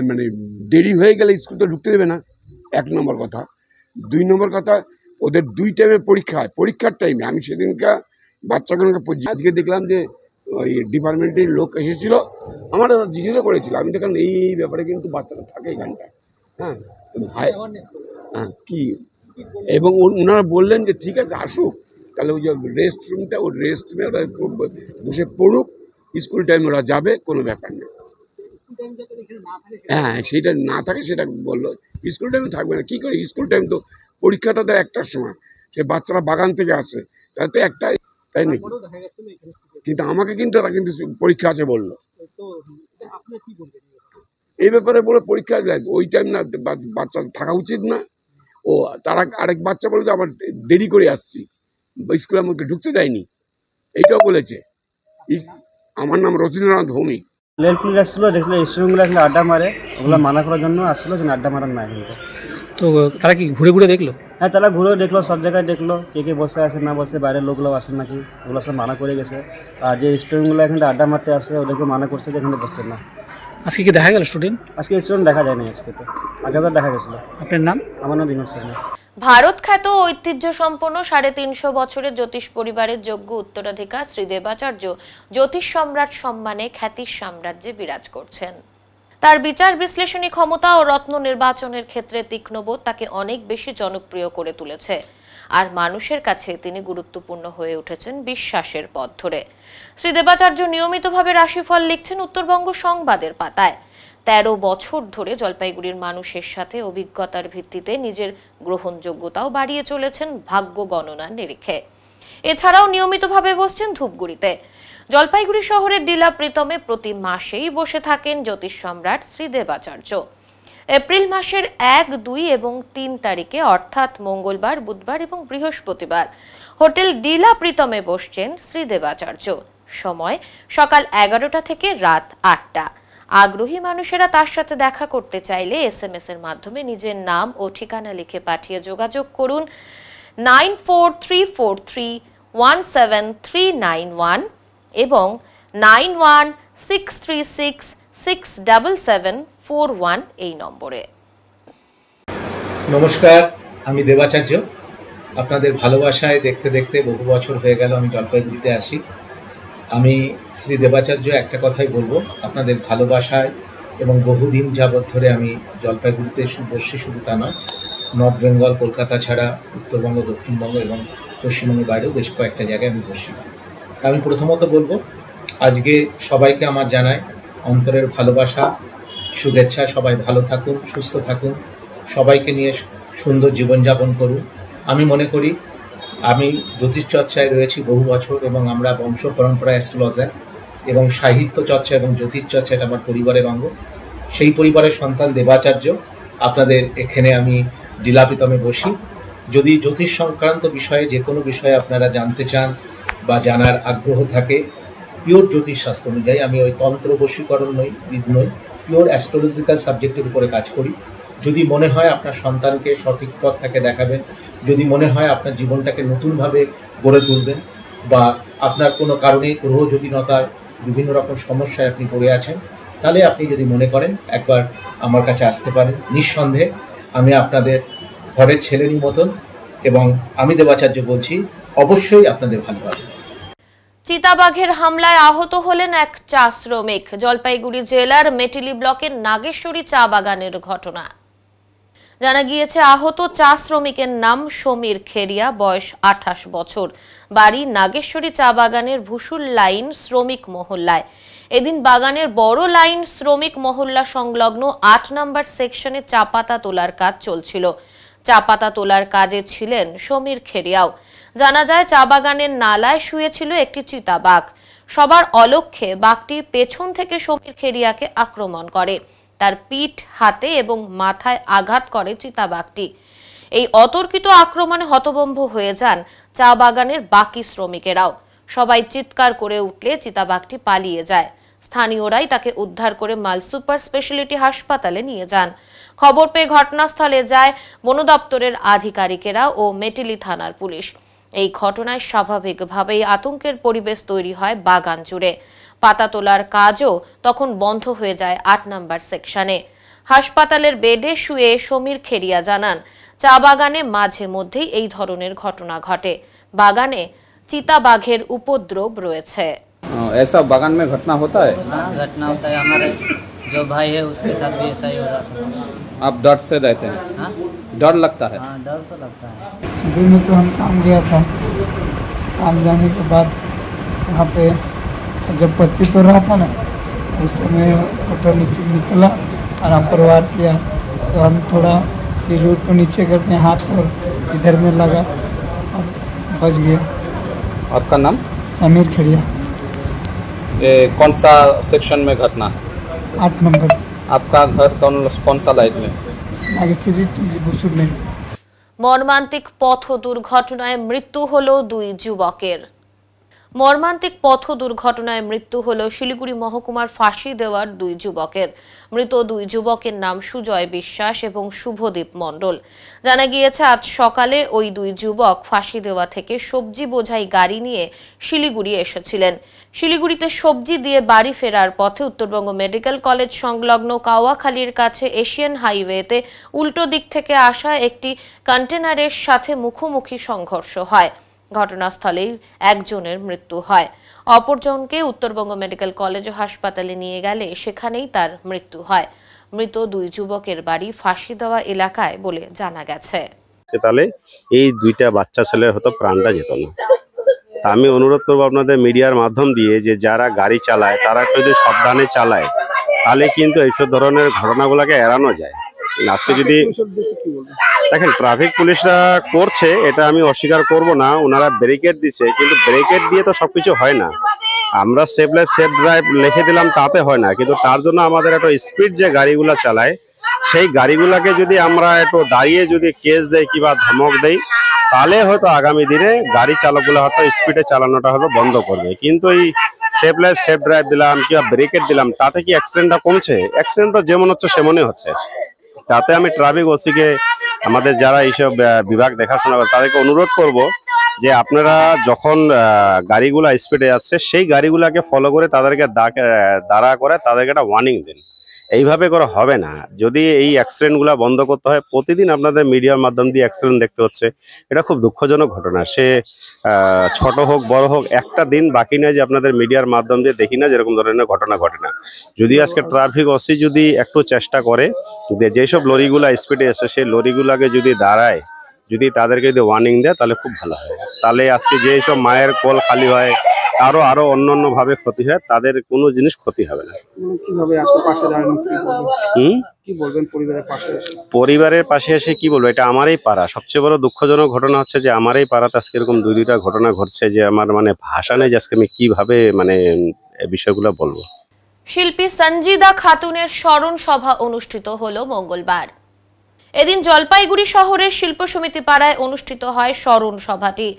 মানে দেরি হয়ে গেলে স্কুল তো ঢুকতে দেবে না, 1 নম্বর কথা। 2 নম্বর কথা, ওদের 2 টাইমে পরীক্ষা হয়, পরীক্ষার টাইমে। আমি সেদিনকার বাচ্চাগুলোকে আজকে দেখলাম যে ওই ডিপার্টমেন্টের লোক এসেছিলো, আমার জিজ্ঞাসা করেছিল, আমি দেখলাম এই ব্যাপারে কিন্তু বাচ্চারা থাকে এখানটা, হ্যাঁ ভাই, হ্যাঁ কি, এবং ওনারা বললেন যে ঠিক আছে আসুক, তাহলে ওই যে রেস্ট রুমটা, ওই রেস্ট রুমে ওরা বসে পড়ুক, স্কুল টাইমে ওরা যাবে, কোনো ব্যাপার নেই। হ্যাঁ সেটা না থাকে সেটা বললো, স্কুল টাইমে থাকবে না, কী করে স্কুল টাইম তো পরীক্ষাটা তো 1টার সময়, সে বাচ্চারা বাগান থেকে আসে, তাতে একটাই, তাই নাকি? কিন্তু আমাকে কিন্তু ওরা কিন্তু পরীক্ষা আছে বললো, এই ব্যাপারে বলে পরীক্ষা ওই টাইম না বাচ্চা থাকা উচিত না। ও তারা আরেক বাচ্চা বলে যে আবার দেরি করে আসছি, স্কুলে আমাকে ঢুকতে দেয়নি, এইটাও বলেছে। আমার নাম রথীন্দ্রনাথ ভৌমিক। রেল পুলিশ আসছিলো, দেখলো স্টুডেন্টগুলো এখানে আড্ডা মারে, ওগুলো মানা করার জন্য আসছিলো যে আড্ডা মারার না এখানে। তো তারা কি ঘুরে ঘুরে দেখলো? হ্যাঁ তারা ঘুরে দেখলো, সব জায়গায় দেখলো, কে কে বসে আছে না বসে, বাইরের লোকগুলো আসেন নাকি, ওগুলো সব মানা করে গেছে। আর যে স্টুডেন্টগুলো এখানে আড্ডা মারতে আসে ওদেরকে মানা করছে যে এখানে বসছে না। আজকে কি দেখা গেল স্টুডেন্ট? আজকে স্টুডেন্ট দেখা যায়নি, আজকে তো আগে তো দেখা গেছিলো। আপনার নাম? আমার নাম বিনোদ শর্মা। ভারত খ্যাত ঐতিহ্য সম্পন্ন 350 বছরের জ্যোতিষ পরিবারের যোগ্য উত্তরাধিকার শ্রী দেবাচার্য জ্যোতিষ সম্রাট সম্মানে খ্যাতির সাম্রাজ্যে বিরাজ করছেন। তার বিচার বিশ্লেষণী ক্ষমতা ও রত্ন নির্বাচনের ক্ষেত্রে তীক্ষ্ণবোধ তাকে অনেক বেশি জনপ্রিয় করে তুলেছে, আর মানুষের কাছে তিনি গুরুত্বপূর্ণ হয়ে উঠেছেন বিশ্বাসের পথ ধরে। শ্রী দেবাচার্য নিয়মিতভাবে রাশিফল লিখছেন উত্তরবঙ্গ সংবাদের পাতায়। 13 বছর ধরে জলপাইগুড়ির মানুষের সাথে অভিজ্ঞতার ভিত্তিতে নিজের গ্রহণযোগ্যতাও বাড়িয়ে চলেছেন ভাগ্য গণনার নিরিখে। এছাড়াও নিয়মিতভাবে বসছেন ধূপগুড়িতে। জলপাইগুড়ি শহরের ডিলা প্রীতমে প্রতি মাসেই বসে থাকেন জ্যোতিষ সম্রাট শ্রী দেবাচার্য। এপ্রিল মাসের 1, 2 এবং 3 তারিখে অর্থাৎ মঙ্গলবার, বুধবার এবং বৃহস্পতিবার হোটেল ডিলা প্রীতমে বসছেন শ্রী দেবাচার্য। সময় সকাল 11টা থেকে রাত 8টা। আগ্রহী মানুষেরা তার সাথে দেখা করতে চাইলে SMS এর মাধ্যমে নিজের নাম ও ঠিকানা লিখে পাঠিয়ে যোগাযোগ করুন 9434317391 এবং 9163667741 এই নম্বরে। নমস্কার, আমি দেবাচার্য। আপনাদের ভালোবাসায় দেখতে দেখতে বহু বছর হয়ে গেল আমি জলপাইগুড়িতে আসি। আমি শ্রী দেবাচার্য একটা কথাই বলবো, আপনাদের ভালোবাসায় এবং বহুদিন যাবৎ ধরে আমি জলপাইগুড়িতে বসছি, শুধু তা নয়, নর্থ বেঙ্গল, কলকাতা ছাড়া উত্তরবঙ্গ, দক্ষিণবঙ্গ এবং পশ্চিমবঙ্গের বাইরেও বেশ কয়েকটা জায়গায় আমি বসি। আমি প্রথমত বলবো আজকে সবাইকে আমার জানাই অন্তরের ভালোবাসা, শুভেচ্ছা। সবাই ভালো থাকুন, সুস্থ থাকুন সবাইকে নিয়ে সুন্দর জীবনযাপন করুন। আমি মনে করি আমি জ্যোতিষ চর্চায় রয়েছি বহু বছর এবং আমরা বংশ পরম্পরা অ্যাস্ট্রোলজার এবং সাহিত্য চর্চা এবং জ্যোতিষ চর্চা এটা আমার পরিবারের অঙ্গ। সেই পরিবারের সন্তান দেবাচার্য। আপনাদের এখানে আমি ডিলাপিতমে বসি। যদি জ্যোতিষ সংক্রান্ত বিষয়ে যে কোনো বিষয়ে আপনারা জানতে চান বা জানার আগ্রহ থাকে, পিওর জ্যোতিষ শাস্ত্র অনুযায়ী, আমি ওই তন্ত্র বশীকরণ নই, পিওর অ্যাস্ট্রোলজিক্যাল সাবজেক্টের উপরে কাজ করি। যদি মনে হয় আপনার সন্তানকে সঠিক পথ তাকে দেখাবেন, যদি মনে হয় আপনার জীবনটাকে নতুনভাবে গড়ে তুলবেন, বা আপনার কোনো কারণে গ্রহযোজনতার বিভিন্ন রকম সমস্যায় আপনি পড়ে আছেন, তাহলে আপনি যদি মনে করেন একবার আমার কাছে আসতে পারেন। নিঃসন্দেহে আমি আপনাদের ঘরের ছেলেরই মতন, এবং আমি দেবাচার্য বলছি, অবশ্যই আপনাদের ভালো হবে। চিতাবাঘের হামলায় আহত হলেন এক চা শ্রমিক। জলপাইগুড়ি জেলার মেটিলি ব্লকের নাগেশ্বরী চা বাগানের ঘটনা। জানা গিয়েছে আহত চা শ্রমিকের নাম সমীর খেরিয়া, বয়স 28 বছর, বাড়ি নাগেশ্বরী চা বাগানের ভুসুল লাইন শ্রমিক মহল্লায়। এদিন বাগানের বড় লাইন শ্রমিক মহল্লা সংলগ্ন 8 নম্বর সেকশনে চা পাতা তোলার কাজ চলছিল। চা পাতা তোলার কাজে ছিলেন সমীর খেরিয়াও। জানা যায় চা বাগানের নালায় শুয়েছিল একটি চিতাবাঘ। সবার অলক্ষ্যে বাঘটি পেছন থেকে সমীর খেরিয়াকে আক্রমণ করে। তার পিঠ, হাতে এবং মাথায় আঘাত করে চিতাবাঘটি। এই অতর্কিত আক্রমণে হতভম্ব হয়ে যান চা বাগানের বাকি শ্রমিকেরাও। সবাই চিৎকার করে উঠলে চিতাবাঘটি পালিয়ে যায়। স্থানীয়রাই তাকে উদ্ধার করে মাল সুপার স্পেশালিটি হাসপাতালে নিয়ে যান। খবর পেয়ে ঘটনাস্থলে যায় বন দপ্তরের আধিকারিকেরা ও মেটিলি থানার পুলিশ। এই ঘটনায় স্বাভাবিকভাবেই আতঙ্কের পরিবেশ তৈরি হয় বাগান জুড়ে। পাতা তোলার কাজও তখন বন্ধ হয়ে যায় 8 নম্বর সেকশনে। হাসপাতালের বেডে শুয়ে সমীর খেরিয়া জানান, চা বাগানে মাঝে মধ্যেই এই ধরনের ঘটনা ঘটে। বাগানে চিতাবাঘের উপদ্রব রয়েছে। ऐसा बागान में घटना होता है? हाँ, घटना होता है। हमारे जो भाई है उसके साथ भी ऐसा ही हो रहा था। आप डर से रहते हैं? हाँ? डर लगता है? हाँ, डर तो लगता है। सुबह में तो हम काम गया था, काम जाने के बाद वहाँ पे जब पत्ती तो रहा था ना, उस समय फोटो निकला और हम परवार किया, तो हम थोड़ा सिर को नीचे करके हाथ और इधर में लगा और बच गया। आपका नाम? समीर खेड़िया। कौन सा सेक्शन में घटना है? 8 नंबर। आपका घर कौन सा लाइन में? नागेश्वरी भुसुल लाइन। মর্মান্তিক পথ দুর্ঘটনায় মৃত্যু হলো 2 যুবকের। মর্মান্তিক পথ দুর্ঘটনায় মৃত্যু হলো শিলিগুড়ি মহকুমার ফাঁসি দেওয়ার 2 যুবকের। মৃত 2 যুবকের নাম সুজয় বিশ্বাস এবং শুভদীপ মণ্ডল। জানা গিয়েছে আজ সকালে ওই 2 যুবক ফাঁসি দেওয়া থেকে সবজি বোঝাই গাড়ি নিয়ে শিলিগুড়ি এসেছিলেন। শিলিগুড়িতে সবজি দিয়ে বাড়ি ফেরার পথে উত্তরবঙ্গ মেডিকেল কলেজ সংলগ্ন কাওয়াখালীর কাছে এশিয়ান হাইওয়েতে উল্টো দিক থেকে আসা একটি কন্টেনারের সাথে মুখোমুখি সংঘর্ষ হয়। ঘটনাস্থলেই একজনের মৃত্যু হয়। অপরজনকে উত্তরবঙ্গ মেডিকেল কলেজ ও হাসপাতালে নিয়ে গেলে সেখানেই তার মৃত্যু হয়। মৃত 2 যুবকের বাড়ি ফাঁসি দেওয়া এলাকায় বলে জানা গেছে। তাহলে এই 2টা বাচ্চা ছেলের হয়তো প্রাণটা যেত না। তা আমি অনুরোধ করবো আপনাদের মিডিয়ার মাধ্যম দিয়ে যে যারা গাড়ি চালায় তারা একটু যদি সাবধানে চালায়, তাহলে কিন্তু এইসব ধরনের ঘটনাগুলোকে এড়ানো যায়। আজকে যদি দেখেন ট্রাফিক পুলিশরা করছে, এটা আমি অস্বীকার করব না, ওনারা ব্যারিকেড দিচ্ছে, কিন্তু ব্যারিকেড দিয়ে তো সবকিছু হয় না। আমরা সেফ লাইফ সেফ ড্রাইভ লিখে দিলাম তাতে হয় না, কিন্তু তার জন্য আমাদের একটু স্পিড যে গাড়িগুলো চালায় সেই গাড়িগুলোকে যদি আমরা একটু দাঁড়িয়ে যদি কেস দেই কিংবা ধমক দেই, তাহলে হয়তো আগামী দিনে গাড়ি চালকগুলো হয়তো স্পিডে চালানোটা হয়তো বন্ধ করবে। কিন্তু এই সেফ লাইফ সেফ ড্রাইভ দিলাম কিংবা ব্রেকেট দিলাম, তাতে কি অ্যাক্সিডেন্টটা কমছে? অ্যাক্সিডেন্ট তো যেমন হচ্ছে সেমনই হচ্ছে। তাতে আমি ট্রাফিক ওসিকে, আমাদের যারা এইসব বিভাগ দেখাশোনা করে তাদেরকে অনুরোধ করব যে আপনারা যখন গাড়িগুলো স্পিডে আসছে সেই গাড়িগুলোকে ফলো করে তাদেরকে দাঁড়া করে তাদেরকে একটা ওয়ার্নিং দিন। এইভাবে করে হবে না। যদি এই অ্যাক্সিডেন্টগুলো বন্ধ করতে হয়, প্রতিদিন আপনাদের মিডিয়ার মাধ্যম দিয়ে অ্যাক্সিডেন্ট দেখতে হচ্ছে, এটা খুব দুঃখজনক ঘটনা। সে ছোট হোক বড় হোক, একটা দিন বাকি নেই যে আপনাদের মিডিয়ার মাধ্যম দিয়ে দেখি না যেরকম ধরনের ঘটনা ঘটে না। যদি আজকে ট্রাফিক ওসি যদি একটু চেষ্টা করে যেসব লরিগুলো স্পিডে এসে সেই লরিগুলোকে যদি দাঁড়ায়, যদি তাদেরকে যদি ওয়ার্নিং দেয় তাহলে খুব ভালো হয়। তাহলে আজকে যেসব মায়ের কোল খালি হয়, আরো আরো অন্য ভাবে ক্ষতি হয়, তাদের কোনো জিনিস ক্ষতি হবে না। কিভাবে আপনার পাশে দাঁড়ানো কি বলবেন পরিবারের পাশে এসে কি বলবো, এটা আমারই পাড়া। সবচেয়ে বড় দুঃখজনক ঘটনা হচ্ছে যে আমারই পাড়াতে আজকে এরকম দুইটা ঘটনা ঘটছে, যে আমার মানে ভাষা নেই যে আজকে আমি কিভাবে মানে এই বিষয়গুলো বলবো। শিল্পী সঞ্জিদা খাতুনের স্মরণ সভা অনুষ্ঠিত হলো মঙ্গলবার। এদিন জলপাইগুড়ি শহরের শিল্প সমিতি পাড়ায় অনুষ্ঠিত হয় স্মরণ সভাটি।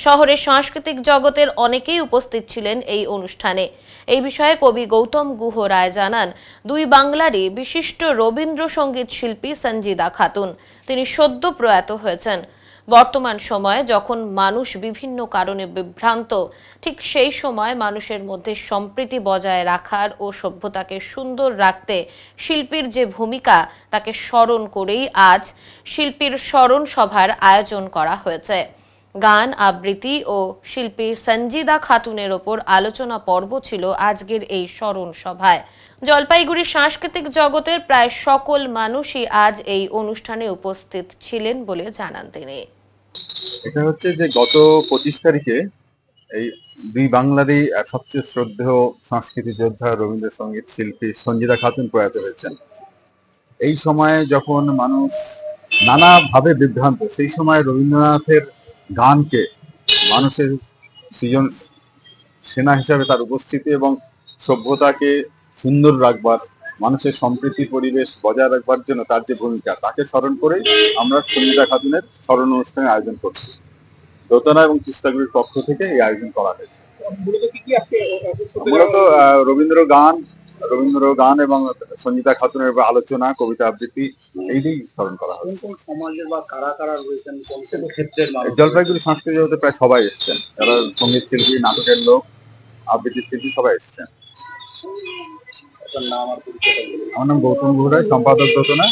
শহরের সাংস্কৃতিক জগতের অনেকেই উপস্থিত ছিলেন এই অনুষ্ঠানে। এই বিষয়ে কবি গৌতম গুহ রায় জানান, দুই বাংলারই বিশিষ্ট রবীন্দ্রসঙ্গীত শিল্পী সঞ্জিদা খাতুন, তিনি সদ্য প্রয়াত হয়েছেন। বর্তমান সময়ে যখন মানুষ বিভিন্ন কারণে বিভ্রান্ত, ঠিক সেই সময় মানুষের মধ্যে সম্প্রীতি বজায় রাখার ও সভ্যতাকে সুন্দর রাখতে শিল্পীর যে ভূমিকা, তাকে স্মরণ করেই আজ শিল্পীর স্মরণ সভার আয়োজন করা হয়েছে। গান, আবৃত্তি ও শিল্পী সঞ্জিদা খাতুনের ওপর আলোচনা পর্ব ছিল আজকের এই স্মরণ সভায়। জলপাইগুড়ির সাংস্কৃতিক জগতের প্রায় সকল মানুষই আজ এই অনুষ্ঠানে উপস্থিত ছিলেন বলে জানান তিনি। এটা হচ্ছে যে গত 25 তারিখে এই দুই বাংলারই সবচেয়ে শ্রদ্ধেয় সংস্কৃতি যোদ্ধা রবীন্দ্রসঙ্গীত শিল্পী সঞ্জিদা খাতুন প্রয়াত হয়েছেন। এই সময়ে যখন মানুষ নানাভাবে বিভ্রান্ত, সেই সময় রবীন্দ্রনাথের গানকে মানুষের সৃজন সেনা হিসাবে তার উপস্থিতি এবং সভ্যতাকে সুন্দর রাখবার, মানুষের সম্প্রীতি পরিবেশ বজায় রাখবার জন্য তার যে ভূমিকা, তাকে স্মরণ করেই আমরা সঞ্জিদা খাতুনের স্মরণ অনুষ্ঠানের আয়োজন করছি। দোতনা এবং তিস্তাগুড়ির পক্ষ থেকে এই আয়োজন করা হয়েছে। মূলত রবীন্দ্র গান এবং সঞ্জিদা খাতুনের আলোচনা, কবিতা আবৃত্তি এই দিয়েই স্মরণ করা হয়েছে। সমাজের বা কারা কারা রয়েছেন, কোন কোন ক্ষেত্রের জলপাইগুড়ি সংস্কৃতি জগতে প্রায় সবাই এসছেন, যারা সঙ্গীত শিল্পী, নাটকের লোক, আবৃত্তি শিল্পী সবাই এসছেন। আমার নাম গৌতম গুহ রায়, সম্পাদক দোতনা,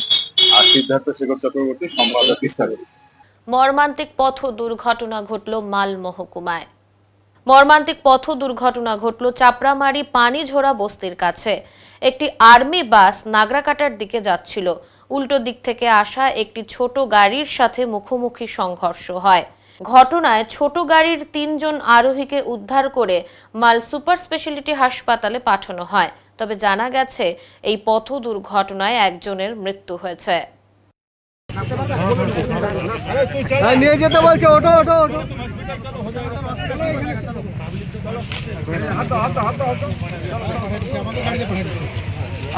আর সিদ্ধার্থ শেখর চক্রবর্তী, সম্পাদক তিস্তাগুড়ি। মর্মান্তিক পথ দুর্ঘটনা ঘটল মাল মহকুমায়। মর্মান্তিক পথ দুর্ঘটনা ঘটল চাপড়ামারি পানিঝোড়া বস্তির কাছে। একটি আর্মি বাস নাগরাকাটার দিকে যাচ্ছিল। উল্টো দিক থেকে আসা একটি ছোট গাড়ির সাথে মুখোমুখি সংঘর্ষ হয়। ঘটনায় ছোট গাড়ির 3 জন আরোহীকে উদ্ধার করে মাল সুপার স্পেশালিটি হাসপাতালে পাঠানো হয়। তবে জানা গেছে এই পথ দুর্ঘটনায় একজনের মৃত্যু হয়েছে। নিয়ে যেতে বলছে, ওঠো ওঠো ওঠো।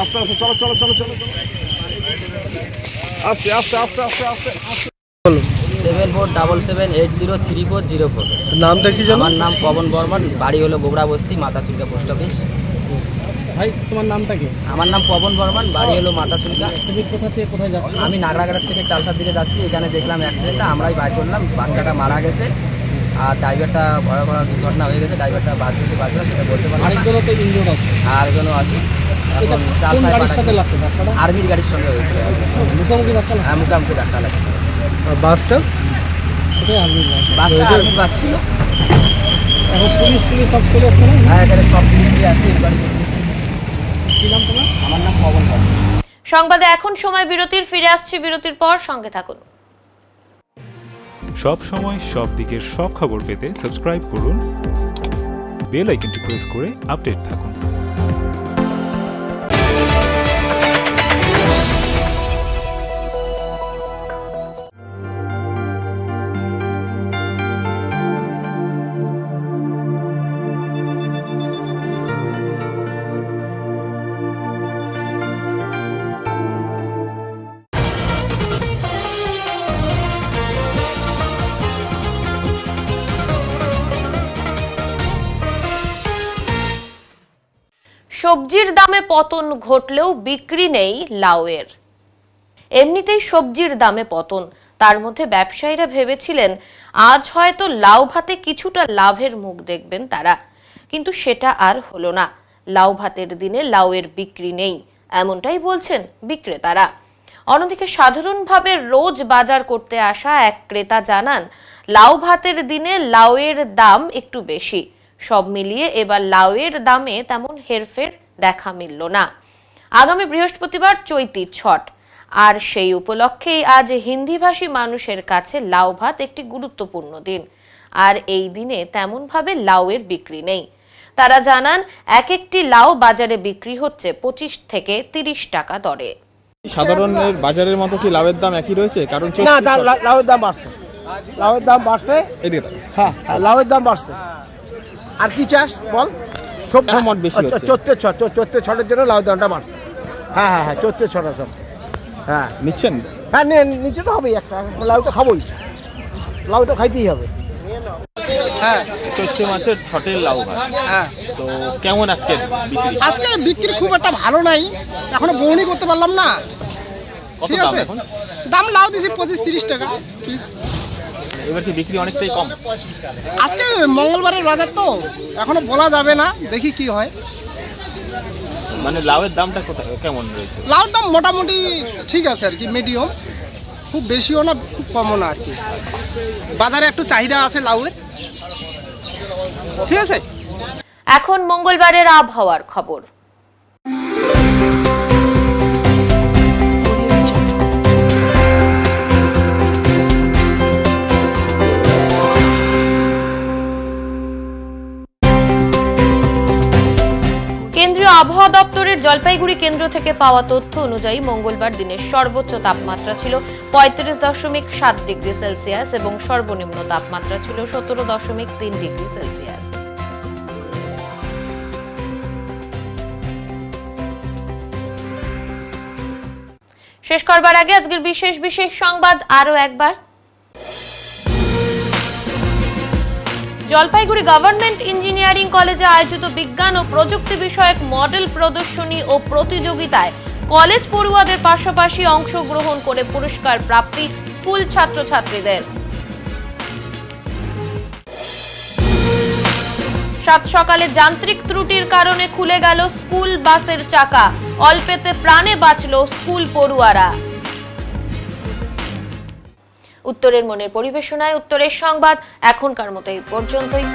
আস্তে আস্তে চলো চলো চলো চলো আস্তে আস্তে আস্তে আস্তে আস্তে। 7477803404। নামটা কি জানো? আমার নাম পবন বর্মন, বাড়ি হলো গোবরা বস্তি, মাথাচুলকা পোস্ট অফিস। ভাই তোমার নামটা কি? আমার নাম পবন বর্মন, বাড়ি হলো মাথাচুলকা। তুমি কোথা থেকে কোথায় যাচ্ছ? আমি নাগরাঘাট থেকে চালসার দিকে যাচ্ছি। এখানে দেখলাম অ্যাক্সিডেন্টটা, আমরাই বাইর করলাম। বাচ্চাটা মারা গেছে আর ড্রাইভারটা ভয়াবহ দুর্ঘটনা হয়ে গেছে। ড্রাইভারটা বাঁচবে সেটা বলতে পারলাম। আরেকজনও তো ইনজুর্ড আছে। আরেকজনও আছে। এখন আর্মির গাড়ির সঙ্গে হয়েছিল। মুখোমুখি ধাক্কা? হ্যাঁ, মুখোমুখি ধাক্কা লাগছে। বাসটা আর্মির বাস ছিল। এখন পুলিশ সব চলে আসছে না? হ্যাঁ, এখানে সব পুলিশ আসছে। কি নাম তোমার? আমার নাম পবন বর্মন। সংবাদে এখন সময় বিরতির, ফিরে আসছি বিরতির পর, সঙ্গে থাকুন। সব সময় সব দিকের সব খবর পেতে সাবস্ক্রাইব করুন, বেল আইকনটি প্রেস করে আপডেট থাকুন। সবজির দামে পতন ঘটলেও বিক্রি নেই লাউয়ের। এমনিতেই সবজির দামে পতন, তার মধ্যে ব্যবসায়ীরা ভেবেছিলেন আজ হয়তো লাউ ভাতে কিছুটা লাভের মুখ দেখবেন তারা, কিন্তু সেটা আর হলো না। লাউ ভাতের দিনে লাউয়ের বিক্রি নেই, এমনটাই বলছেন বিক্রেতারা। অন্যদিকে সাধারণভাবে রোজ বাজার করতে আসা এক ক্রেতা জানান, লাউ ভাতের দিনে লাউয়ের দাম একটু বেশি। সব মিলিয়ে এবার লাউয়ের দামে তেমন হেরফের দেখা মিলল না। আগামী বৃহস্পতিবার চৈতি ছট, আর সেই উপলক্ষেই আজ হিন্দিভাষী মানুষের কাছে লাউ ভাত একটি গুরুত্বপূর্ণ দিন। আর এই দিনে তেমনভাবে লাউয়ের বিক্রি নেই। তারা জানান এক একটি লাউ বাজারে বিক্রি হচ্ছে 25 থেকে 30 টাকা দরে। সাধারণ বাজারের মতো কি লাউয়ের দাম একই রয়েছে? কারণ না, লাউয়ের দাম বাড়ছে, লাউয়ের দাম বাড়ছে। হ্যাঁ, লাউয়ের দাম বাড়ছে। আর কি চাষ বল? সব মন বেশি হচ্ছে। চৈত্রের ছটের জন্য লাউয়ের দামটা বাড়ছে। হ্যাঁ হ্যাঁ হ্যাঁ, চৈত্রের ছট আছে। হ্যাঁ, নিচ্ছেন? হ্যাঁ, নিতে তো হবেই, একটা লাউ তো খাবোই, লাউ তো খাইতেই হবে। হ্যাঁ, চৈত্র মাসের ছটের লাউ। হ্যাঁ, তো কেমন আজকে বিক্রি? আজকে বিক্রি খুব একটা ভালো নাই, এখনো বউনি করতে পারলাম না। ঠিক আছে, দাম লাউ দিছি 25-30 টাকা পিস। এবার কি বিক্রি অনেকটাই কম? আজকে মঙ্গলবারের বাজার তো এখনো বলা যাবে না, দেখি কি হয়। মানে লাউয়ের দামটা কেমন রয়েছে? লাউর দাম মোটামুটি ঠিক আছে আর কি, মিডিয়াম, খুব বেশিও না খুব কমও না আর কি। বাজারে একটু চাহিদা আছে লাউয়ের। ঠিক আছে, এখন মঙ্গলবারের আবহাওয়ার খবর। কেন্দ্রীয় আবহাওয়া দপ্তরের জলপাইগুড়ি কেন্দ্র থেকে পাওয়া তথ্য অনুযায়ী মঙ্গলবার দিনের সর্বোচ্চ তাপমাত্রা ছিল 35.7 ডিগ্রি সেলসিয়াস এবং সর্বনিম্ন তাপমাত্রা ছিল 17.3 ডিগ্রি সেলসিয়াস। শেষ করবার আগে আজকের বিশেষ সংবাদ আরো একবার। জলপাইগুড়ি গভর্নমেন্ট ইঞ্জিনিয়ারিং কলেজে আয়োজিত বিজ্ঞান ও প্রযুক্তি বিষয়ক মডেল প্রদর্শনী ও প্রতিযোগিতায় কলেজ পড়ুয়াদের পাশাপাশি অংশগ্রহণ করে পুরস্কার প্রাপ্তি স্কুল ছাত্রছাত্রীদের। সাত সকালে যান্ত্রিক ত্রুটির কারণে খুলে গেল স্কুল বাসের চাকা, অল্পেতে প্রাণে বাঁচল স্কুল পড়ুয়ারা। উত্তরের মনের পরিবেশনায় উত্তরের সংবাদ এখনকার মতো এই পর্যন্তই।